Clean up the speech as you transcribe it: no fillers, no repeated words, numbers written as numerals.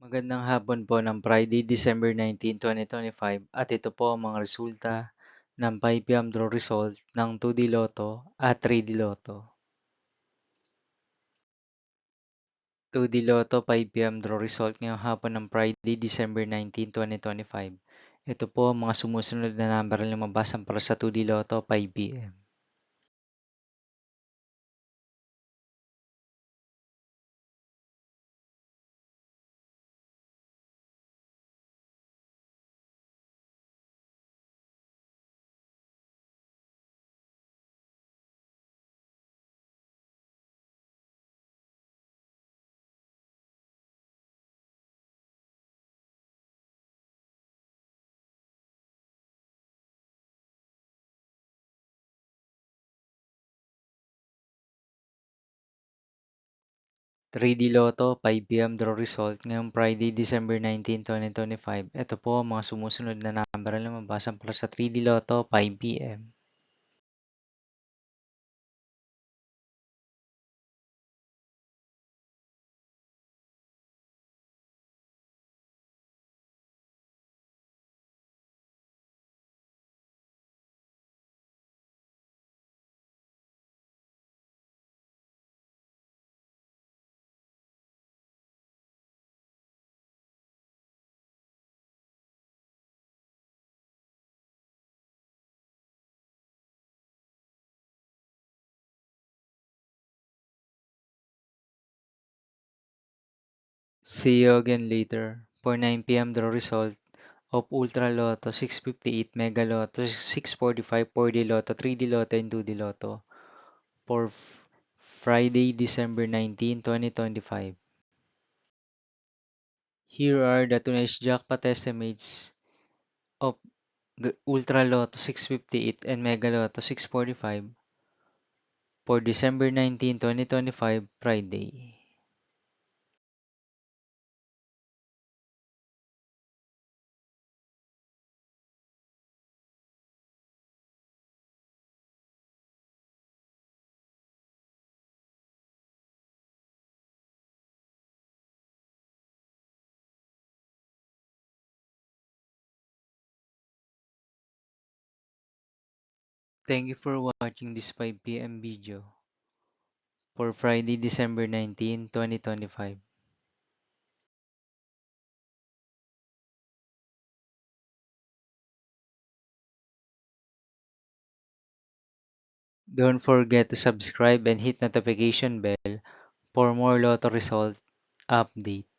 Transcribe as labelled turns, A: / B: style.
A: Magandang hapon po ng Friday, December 19, 2025 at ito po ang mga resulta ng 5 p.m. draw result ng 2D Lotto at 3D Lotto. 2D Lotto 5 p.m. draw result ngayong hapon ng Friday, December 19, 2025. Ito po ang mga sumusunod na number na lumabasan para sa 2D Lotto 5 p.m. 3D Lotto 5 p.m. draw result ngayong Friday, December 19, 2025. Ito po ang mga sumusunod na number na lumabasan para sa 3D Lotto 5 p.m. 'See you again later' for 9 p.m. draw result of Ultra Lotto 658, Mega Lotto 645, 4D Lotto, 3D Lotto, and 2D Lotto for Friday, December 19, 2025. Here are the tonight's jackpot estimates of the Ultra Lotto 658 and Mega Lotto 645 for December 19, 2025, Friday. Thank you for watching this 5 p.m. video for Friday, December 19, 2025. Don't forget to subscribe and hit notification bell for more Lotto result update.